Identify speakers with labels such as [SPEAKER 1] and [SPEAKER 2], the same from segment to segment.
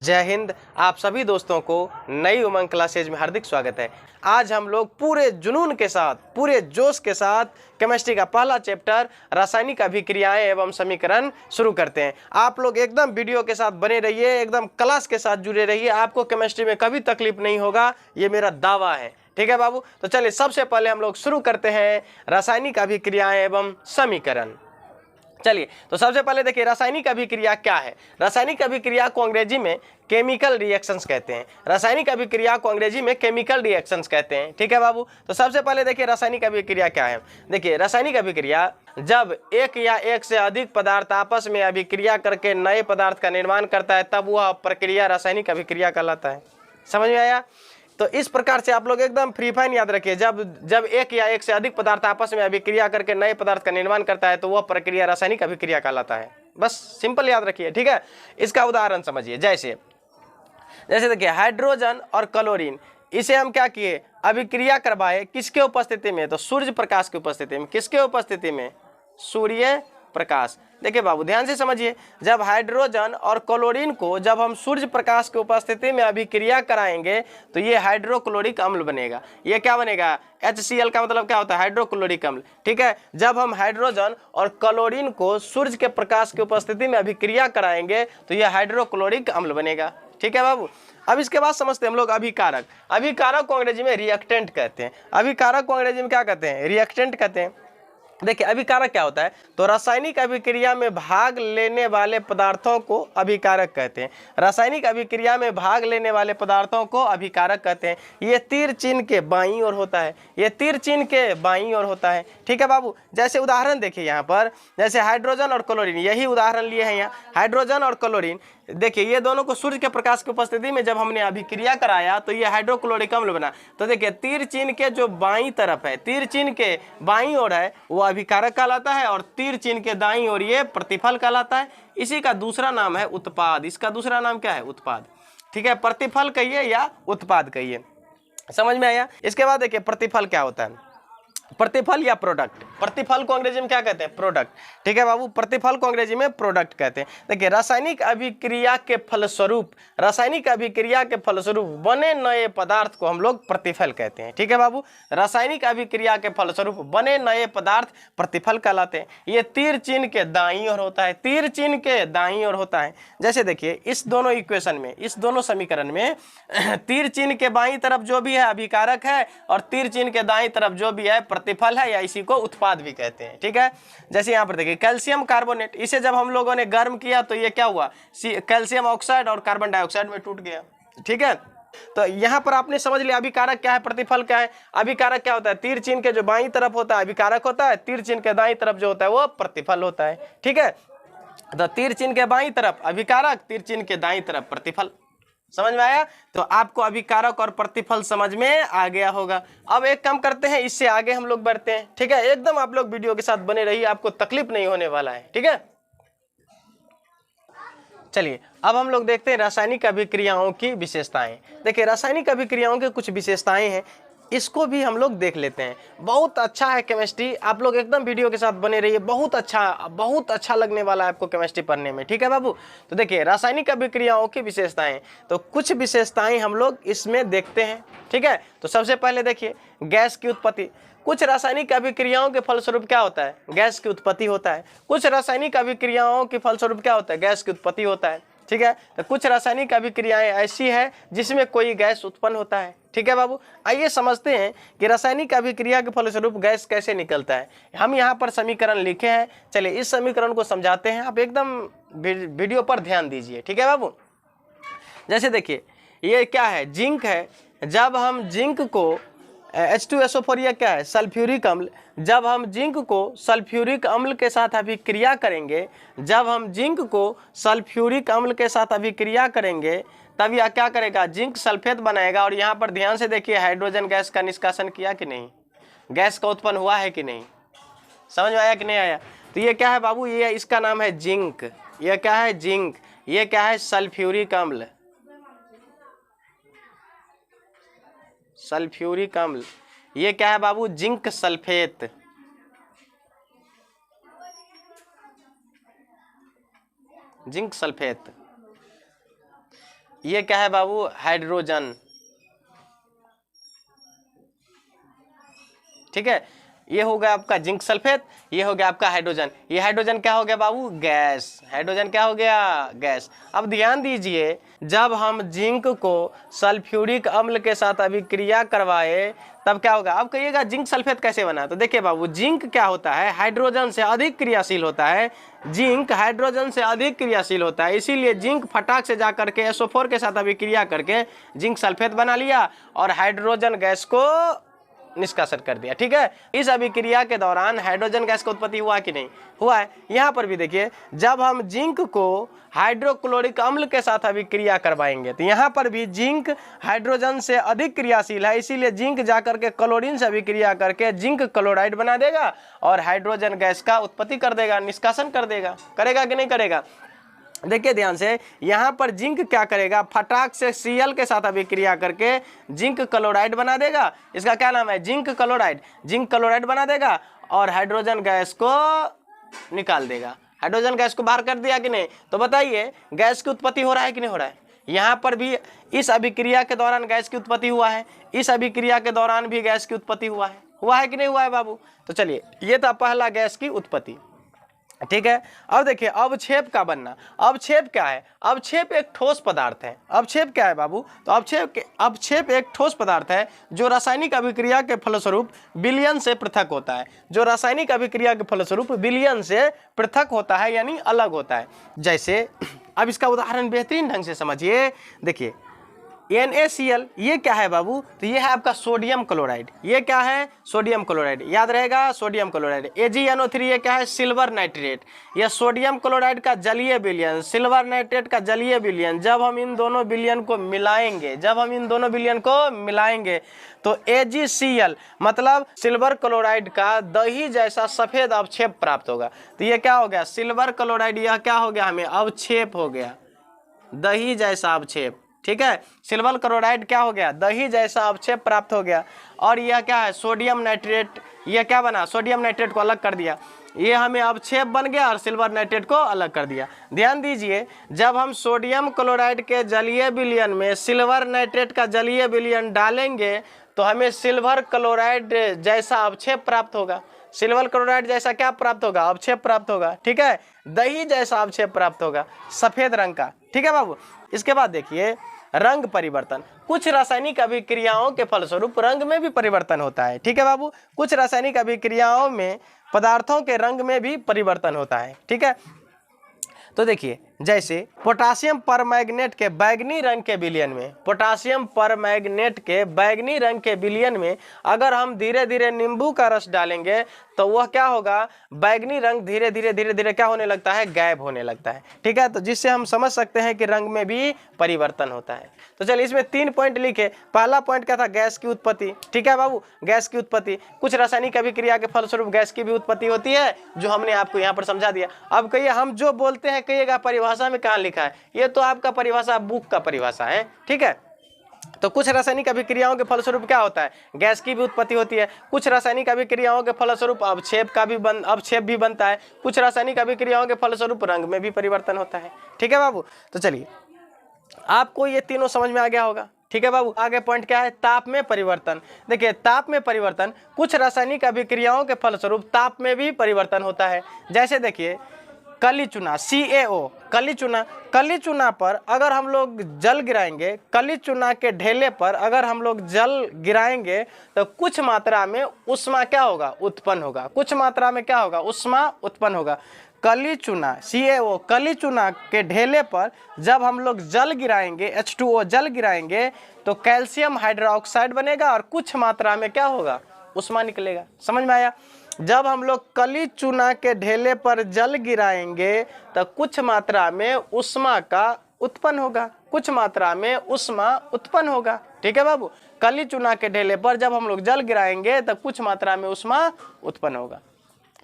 [SPEAKER 1] जय हिंद। आप सभी दोस्तों को नई उमंग क्लासेज में हार्दिक स्वागत है। आज हम लोग पूरे जुनून के साथ, पूरे जोश के साथ केमिस्ट्री का पहला चैप्टर रासायनिक अभिक्रियाएं एवं समीकरण शुरू करते हैं। आप लोग एकदम वीडियो के साथ बने रहिए, एकदम क्लास के साथ जुड़े रहिए, आपको केमिस्ट्री में कभी तकलीफ नहीं होगा, ये मेरा दावा है। ठीक है बाबू, तो चलिए सबसे पहले हम लोग शुरू करते हैं रासायनिक अभिक्रियाएं एवं समीकरण। चलिए, तो सबसे पहले देखिए रासायनिक अभिक्रिया क्या है। रासायनिक अभिक्रिया को अंग्रेजी में केमिकल रिएक्शंस कहते हैं। रासायनिक अभिक्रिया को अंग्रेजी में केमिकल रिएक्शंस कहते हैं। ठीक है बाबू, तो सबसे पहले देखिए रासायनिक अभिक्रिया क्या है। देखिए रासायनिक अभिक्रिया जब एक या एक से अधिक पदार्थ आपस में अभिक्रिया करके नए पदार्थ का निर्माण करता है, तब वह प्रक्रिया रासायनिक अभिक्रिया कहलाता है। समझ में आया? तो इस प्रकार से आप लोग एकदम फ्री फाइन याद रखिए, जब एक या एक से अधिक पदार्थ आपस में अभिक्रिया करके नए पदार्थ का निर्माण करता है तो वह प्रक्रिया रासायनिक अभिक्रिया कहलाता है। बस सिंपल याद रखिए। ठीक है, इसका उदाहरण समझिए। जैसे देखिए हाइड्रोजन और क्लोरीन, इसे हम क्या किए, अभिक्रिया करवाए किसके उपस्थिति में, तो सूर्य प्रकाश की उपस्थिति में। किसके उपस्थिति में? सूर्य प्रकाश। देखिए बाबू ध्यान से समझिए, जब हाइड्रोजन और क्लोरीन को जब हम सूर्य प्रकाश की उपस्थिति में अभिक्रिया कराएंगे तो ये हाइड्रोक्लोरिक अम्ल बनेगा। ये क्या बनेगा? HCl का मतलब क्या होता है? हाइड्रोक्लोरिक अम्ल। ठीक है, जब हम हाइड्रोजन और क्लोरीन को सूर्य के प्रकाश की उपस्थिति में अभिक्रिया कराएंगे तो ये हाइड्रोक्लोरिक अम्ल बनेगा। ठीक है बाबू, अब इसके बाद समझते हैं हम लोग अभिकारक। अभिकारक को अंग्रेजी में रिएक्टेंट कहते हैं। अभिकारक को अंग्रेजी में क्या कहते हैं? रिएक्टेंट कहते हैं। देखिए अभिकारक क्या होता है, तो रासायनिक अभिक्रिया में भाग लेने वाले पदार्थों को अभिकारक कहते हैं। रासायनिक अभिक्रिया में भाग लेने वाले पदार्थों को अभिकारक कहते हैं। ये तीर चिन्ह के बाईं ओर होता है, ये तीर चिन्ह के बाईं ओर होता है। ठीक है बाबू, जैसे उदाहरण देखिए यहाँ पर, जैसे हाइड्रोजन और क्लोरीन, यही उदाहरण लिए हैं यहाँ। हाइड्रोजन और क्लोरीन, देखिए ये दोनों को सूर्य के प्रकाश की उपस्थिति में जब हमने अभिक्रिया कराया तो ये हाइड्रोक्लोरिक अम्ल बना। तो देखिए तीर चिन्ह के जो बाईं तरफ है, तीर चिन्ह के बाईं ओर है, वो अभिकारक कहलाता है, और तीर चिन्ह के दाईं ओर ये प्रतिफल कहलाता है। इसी का दूसरा नाम है उत्पाद। इसका दूसरा नाम क्या है? उत्पाद। ठीक है, प्रतिफल कहिए या उत्पाद कहिए। समझ में आया? इसके बाद देखिए प्रतिफल क्या होता है, प्रतिफल या प्रोडक्ट। प्रतिफल को अंग्रेजी में क्या कहते हैं? प्रोडक्ट। ठीक है बाबू, प्रतिफल को अंग्रेजी में प्रोडक्ट कहते हैं। देखिए रासायनिक अभिक्रिया के फलस्वरूप, रासायनिक अभिक्रिया के फलस्वरूप बने नए पदार्थ को हम लोग प्रतिफल कहते हैं। ठीक है बाबू, रासायनिक अभिक्रिया के फलस्वरूप बने नए पदार्थ प्रतिफल कहलाते हैं। ये तीर चिन्ह के दाईं ओर होता है, तीर चिन्ह के दाईं ओर होता है। जैसे देखिए इस दोनों इक्वेशन में, इस दोनों समीकरण में तीर चिन्ह के बाईं तरफ जो भी है अभिकारक है, और तीर चिन्ह के दाईं तरफ जो भी है प्रतिफल है, या इसी को उत्पाद भी कहते हैं। ठीक है, जैसे यहाँ पर देखिए कैल्शियम कार्बोनेट, इसे जब हम लोगों ने गर्म किया तो ये क्या हुआ, कैल्शियम ऑक्साइड और कार्बन डाइऑक्साइड में टूट गया। ठीक है, तो यहाँ पर आपने समझ लिया अभिकारक क्या है, प्रतिफल क्या है। अभिकारक क्या होता है? तीर चिन्ह के जो बाईं तरफ होता है अभिकारक होता है, तीर चिन्ह के दाईं तरफ जो होता है वो प्रतिफल होता है। ठीक है, तो तीर चिन्ह के बाईं तरफ अभिकारक, तीर चिन्ह के दाईं तरफ प्रतिफल। समझ में आया? तो आपको अभिकारक और प्रतिफल समझ में आ गया होगा। अब एक काम करते हैं, इससे आगे हम लोग बढ़ते हैं। ठीक है, एकदम आप लोग वीडियो के साथ बने रहिए, आपको तकलीफ नहीं होने वाला है। ठीक है, चलिए अब हम लोग देखते हैं रासायनिक अभिक्रियाओं की विशेषताएं। देखिए रासायनिक अभिक्रियाओं की कुछ विशेषताएं हैं, इसको भी हम लोग देख लेते हैं। बहुत अच्छा है केमिस्ट्री, आप लोग एकदम वीडियो के साथ बने रहिए, बहुत अच्छा लगने वाला है आपको केमिस्ट्री पढ़ने में। ठीक है बाबू, तो देखिए रासायनिक अभिक्रियाओं की विशेषताएं, तो कुछ विशेषताएं हम लोग इसमें देखते हैं। ठीक है, तो सबसे पहले देखिए गैस की उत्पत्ति। कुछ रासायनिक अभिक्रियाओं के फलस्वरूप क्या होता है? गैस की उत्पत्ति होता है। कुछ रासायनिक अभिक्रियाओं के फलस्वरूप क्या होता है? गैस की उत्पत्ति होता है। ठीक है, तो कुछ रासायनिक अभिक्रियाएं ऐसी है जिसमें कोई गैस उत्पन्न होता है। ठीक है बाबू, आइए समझते हैं कि रासायनिक अभिक्रिया के फलस्वरूप गैस कैसे निकलता है। हम यहाँ पर समीकरण लिखे हैं, चलिए इस समीकरण को समझाते हैं, आप एकदम वीडियो पर ध्यान दीजिए। ठीक है बाबू, जैसे देखिए ये क्या है? जिंक है। जब हम जिंक को H2SO4, यह क्या है? सल्फ्यूरिक अम्ल। जब हम जिंक को सल्फ्यूरिक अम्ल के साथ अभिक्रिया करेंगे, जब हम जिंक को सल्फ्यूरिक अम्ल के साथ अभिक्रिया करेंगे तब यह क्या करेगा? जिंक सल्फेट बनाएगा। और यहाँ पर ध्यान से देखिए हाइड्रोजन गैस का निष्कासन किया कि नहीं, गैस का उत्पन्न हुआ है कि नहीं। समझ में आया कि नहीं आया? तो ये क्या है बाबू? ये इसका नाम है जिंक। यह क्या है? जिंक। ये क्या है? सल्फ्यूरिक अम्ल। सल्फ्यूरिक अम्ल। ये क्या है बाबू? Zinc sulphate. Zinc sulphate. ये क्या है बाबू, हाइड्रोजन। ठीक है, ये हो गया आपका जिंक सल्फेट, ये हो गया आपका हाइड्रोजन। ये हाइड्रोजन क्या हो गया बाबू, गैस। हाइड्रोजन क्या हो गया, गैस। अब ध्यान दीजिए, जब हम जिंक को सल्फ्यूरिक अम्ल के साथ अभिक्रिया करवाए तब क्या होगा। अब कहिएगा जिंक सल्फेट कैसे बना, तो देखिए बाबू, जिंक क्या होता है, हाइड्रोजन से अधिक क्रियाशील होता है। जिंक हाइड्रोजन से अधिक क्रियाशील होता है, इसीलिए जिंक फटाक से जा करके SO4 के साथ अभिक्रिया करके जिंक सल्फेट बना लिया और हाइड्रोजन गैस को निष्कासन कर दिया। ठीक है, इस अभिक्रिया के दौरान हाइड्रोजन गैस का उत्पत्ति हुआ कि नहीं, हुआ है। यहाँ पर भी देखिए, जब हम जिंक को हाइड्रोक्लोरिक अम्ल के साथ अभिक्रिया करवाएंगे तो यहाँ पर भी जिंक हाइड्रोजन से अधिक क्रियाशील है, इसीलिए जिंक जाकर के क्लोरीन से अभिक्रिया करके जिंक क्लोराइड बना देगा और हाइड्रोजन गैस का उत्पत्ति कर देगा, निष्कासन कर देगा। करेगा कि नहीं करेगा, देखिए ध्यान से, यहाँ पर जिंक क्या करेगा, फटाक से Cl के साथ अभिक्रिया करके जिंक क्लोराइड बना देगा। इसका क्या नाम है, जिंक क्लोराइड। जिंक क्लोराइड बना देगा और हाइड्रोजन गैस को निकाल देगा। हाइड्रोजन गैस को बाहर कर दिया कि नहीं, तो बताइए गैस की उत्पत्ति हो रहा है कि नहीं हो रहा है। यहाँ पर भी इस अभिक्रिया के दौरान गैस की उत्पत्ति हुआ है, इस अभिक्रिया के दौरान भी गैस की उत्पत्ति हुआ है कि नहीं हुआ है बाबू। तो चलिए, ये था पहला गैस की उत्पत्ति। ठीक है, अब देखिए अवक्षेप का बनना। अवक्षेप क्या है, अवक्षेप एक ठोस पदार्थ है। अवक्षेप क्या है बाबू, तो अवक्षेप एक ठोस पदार्थ है जो रासायनिक अभिक्रिया के फलस्वरूप विलयन से पृथक होता है। जो रासायनिक अभिक्रिया के फलस्वरूप विलयन से पृथक होता है, यानी अलग होता है। जैसे अब इसका उदाहरण बेहतरीन ढंग से समझिए, देखिए NaCl, ये क्या है बाबू, तो ये है आपका सोडियम क्लोराइड। ये क्या है, सोडियम क्लोराइड, याद रहेगा सोडियम क्लोराइड। AgNO3, ये क्या है, सिल्वर नाइट्रेट। यह सोडियम क्लोराइड का जलीय विलयन, सिल्वर नाइट्रेट का जलीय विलयन। जब हम इन दोनों विलयन को मिलाएंगे, तो AgCl मतलब सिल्वर क्लोराइड का दही जैसा सफेद अवक्षेप प्राप्त होगा। तो ये क्या हो गया, सिल्वर क्लोराइड, यह क्या हो गया, हमें अवक्षेप हो गया, दही जैसा अवक्षेप। ठीक है, सिल्वर क्लोराइड क्या हो गया, दही जैसा अवक्षेप प्राप्त हो गया। और यह क्या है, सोडियम नाइट्रेट, यह क्या बना, सोडियम नाइट्रेट को अलग कर दिया। ये हमें अवक्षेप बन गया और सिल्वर नाइट्रेट को अलग कर दिया। ध्यान दीजिए, जब हम सोडियम क्लोराइड के जलीय विलयन में सिल्वर नाइट्रेट का जलीय विलयन डालेंगे तो हमें सिल्वर क्लोराइड जैसा अवक्षेप प्राप्त होगा। सिल्वर क्लोराइड जैसा क्या प्राप्त होगा, अवक्षेप प्राप्त होगा। ठीक है, दही जैसा अवक्षेप प्राप्त होगा, सफेद रंग का। ठीक है बाबू, इसके बाद देखिए रंग परिवर्तन। कुछ रासायनिक अभिक्रियाओं के फलस्वरूप रंग में भी परिवर्तन होता है। ठीक है बाबू, कुछ रासायनिक अभिक्रियाओं में पदार्थों के रंग में भी परिवर्तन होता है। ठीक है, तो देखिए जैसे पोटासियम परमैंगनेट के बैगनी रंग के विलयन में, पोटासियम परमैंगनेट के बैगनी रंग के विलयन में अगर हम धीरे धीरे नींबू का रस डालेंगे तो वह क्या होगा, बैगनी रंग धीरे धीरे क्या होने लगता है, गायब होने लगता है। ठीक है, तो जिससे हम समझ सकते हैं कि रंग में भी परिवर्तन होता है। तो चलिए इसमें 3 पॉइंट लिखे। पहला पॉइंट क्या था, गैस की उत्पत्ति। ठीक है बाबू, गैस की उत्पत्ति, कुछ रासायनिक अभिक्रिया के फलस्वरूप गैस की भी उत्पत्ति होती है, जो हमने आपको यहाँ पर समझा दिया। अब कहिए हम जो बोलते हैं, कहिएगा परिभाषा में कहाँ लिखा है, ये तो आपका परिभाषा बुक का परिभाषा है। ठीक है, तो कुछ रासायनिक अभिक्रियाओं के फलस्वरूप क्या होता है, गैस की भी उत्पत्ति होती है। कुछ रासायनिक अभिक्रियाओं के फलस्वरूप अवक्षेप भी बनता है। कुछ रासायनिक अभिक्रियाओं के फलस्वरूप रंग में भी परिवर्तन होता है। ठीक है बाबू, तो चलिए आपको ये तीनों समझ में आ गया होगा। ठीक है बाबू, आगे पॉइंट क्या है, ताप में परिवर्तन। देखिए ताप में परिवर्तन, कुछ रासायनिक अभिक्रियाओं के फलस्वरूप ताप में भी परिवर्तन होता है। जैसे देखिए कली चूना, CaO, कली चूना पर अगर हम लोग जल गिराएंगे, कली चूना के ढेले पर अगर हम लोग जल गिराएंगे तो कुछ मात्रा में उष्मा क्या होगा, उत्पन्न होगा। कुछ मात्रा में क्या होगा, उष्मा उत्पन्न होगा। कली चूना CaO, कली चूना के ढेले पर जब हम लोग जल गिराएंगे, H2O जल गिराएंगे तो कैल्शियम हाइड्रोक्साइड बनेगा और कुछ मात्रा में क्या होगा, उष्मा निकलेगा। समझ में आया। जब हम लोग कली चूना के ढेले पर जल गिराएंगे तो कुछ मात्रा में उष्मा का उत्पन्न होगा, कुछ मात्रा में उष्मा उत्पन्न होगा। ठीक है बाबू, कली चूना के ढेले पर जब हम लोग जल गिराएंगे तो कुछ मात्रा में उष्मा उत्पन्न होगा।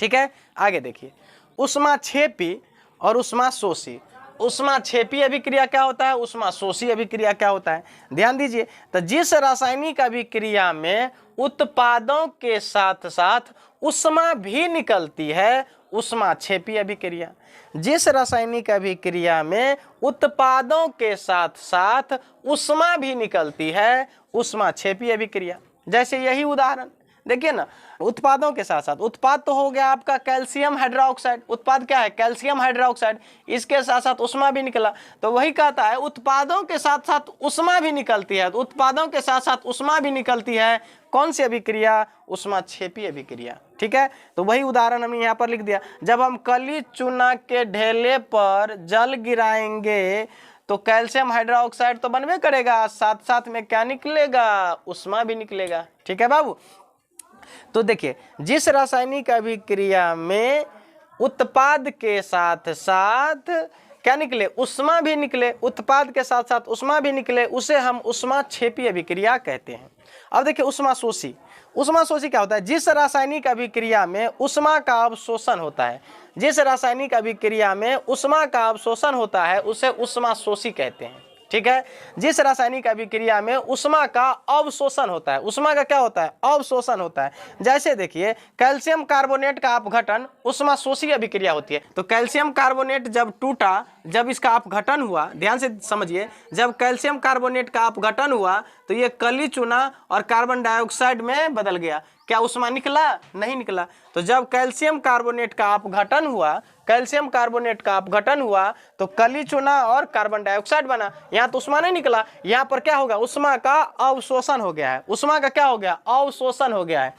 [SPEAKER 1] ठीक है, आगे देखिए उष्मा क्षेपी और उष्मा शोषी। उष्मा क्षेपी अभिक्रिया क्या होता है, उष्मा शोषी अभिक्रिया क्या होता है, ध्यान दीजिए। तो जिस रासायनिक अभिक्रिया में उत्पादों के साथ साथ उष्मा भी निकलती है, उष्मा क्षेपी अभिक्रिया। जिस रासायनिक अभिक्रिया में उत्पादों के साथ साथ उष्मा भी निकलती है, उष्मा क्षेपी अभिक्रिया। जैसे यही उदाहरण देखिए ना, उत्पादों के साथ साथ, उत्पाद तो हो गया आपका कैल्शियम हाइड्रोक्साइड, उत्पाद क्या है, कैल्शियम हाइड्रोक्साइड, इसके साथ साथ उष्मा भी निकला। तो वही कहता है उत्पादों के साथ साथ उष्मा भी निकलती है, तो उत्पादों के साथ साथ उष्मा भी निकलती है, कौन सी अभिक्रिया, उष्मा क्षेपी अभिक्रिया। ठीक है, तो वही उदाहरण हमने यहाँ पर लिख दिया। जब हम कली चूना के ढेले पर जल गिराएंगे तो कैल्शियम हाइड्रोक्साइड तो बनवे करेगा, साथ साथ में क्या निकलेगा, उष्मा भी निकलेगा। ठीक है बाबू। तो देखिए, जिस रासायनिक अभिक्रिया में उत्पाद के साथ साथ क्या निकले, उष्मा भी निकले, उत्पाद के साथ साथ उष्मा भी निकले, उसे हम उष्मा क्षेपी अभिक्रिया कहते हैं। अब देखिए उष्मा शोषी, उष्मा शोषी क्या होता है, जिस रासायनिक अभिक्रिया में उष्मा का अवशोषण होता है, जिस रासायनिक अभिक्रिया में उष्मा का अवशोषण होता है उसे उष्मा शोषी कहते हैं। ठीक है, जिस रासायनिक अभिक्रिया में उष्मा का अवशोषण होता है, उष्मा का क्या होता है, अवशोषण होता है। जैसे देखिए कैल्शियम कार्बोनेट का अपघटन उष्मा शोषी अभिक्रिया होती है। तो कैल्शियम कार्बोनेट जब टूटा, जब इसका अपघटन हुआ, ध्यान से समझिए, जब कैल्शियम कार्बोनेट का अपघटन हुआ तो ये कली चूना और कार्बन डाइऑक्साइड में बदल गया। क्या उष्मा निकला, नहीं निकला। तो जब कैल्शियम कार्बोनेट का अपघटन हुआ, कैल्शियम कार्बोनेट का अपघटन हुआ तो कली चूना और कार्बन डाइऑक्साइड बना। यहाँ तो उष्मा नहीं निकला, यहाँ पर क्या होगा, उष्मा का अवशोषण हो गया है, उष्मा का क्या हो गया, अवशोषण हो गया है।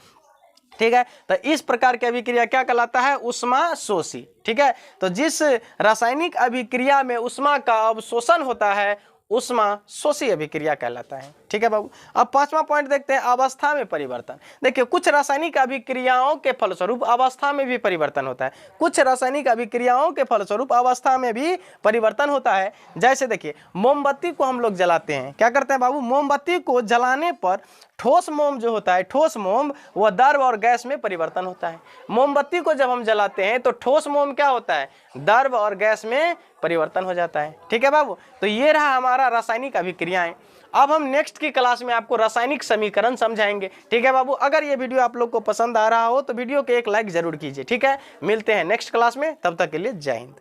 [SPEAKER 1] ठीक है, तो इस प्रकार की अभिक्रिया क्या कहलाता है, उष्मा शोषी। ठीक है, तो जिस रासायनिक अभिक्रिया में उष्मा का अवशोषण होता है उष्मा शोषी अभिक्रिया कहलाता है। ठीक है बाबू। अब पांचवा पॉइंट देखते हैं, अवस्था में परिवर्तन। देखिए कुछ रासायनिक अभिक्रियाओं के फलस्वरूप अवस्था में भी परिवर्तन होता है, कुछ रासायनिक अभिक्रियाओं के फलस्वरूप अवस्था में भी परिवर्तन होता है। जैसे देखिए मोमबत्ती को हम लोग जलाते हैं, क्या करते हैं बाबू, मोमबत्ती को जलाने पर ठोस मोम जो होता है, ठोस मोम, वह द्रव और गैस में परिवर्तन होता है। मोमबत्ती को जब हम जलाते हैं तो ठोस मोम क्या होता है, द्रव और गैस में परिवर्तन हो जाता है। ठीक है बाबू। तो ये रहा हमारा रासायनिक अभिक्रियाएं। अब हम नेक्स्ट की क्लास में आपको रासायनिक समीकरण समझाएंगे। ठीक है बाबू। अगर ये वीडियो आप लोग को पसंद आ रहा हो तो वीडियो को एक लाइक जरूर कीजिए। ठीक है, मिलते हैं नेक्स्ट क्लास में, तब तक के लिए जय हिंद।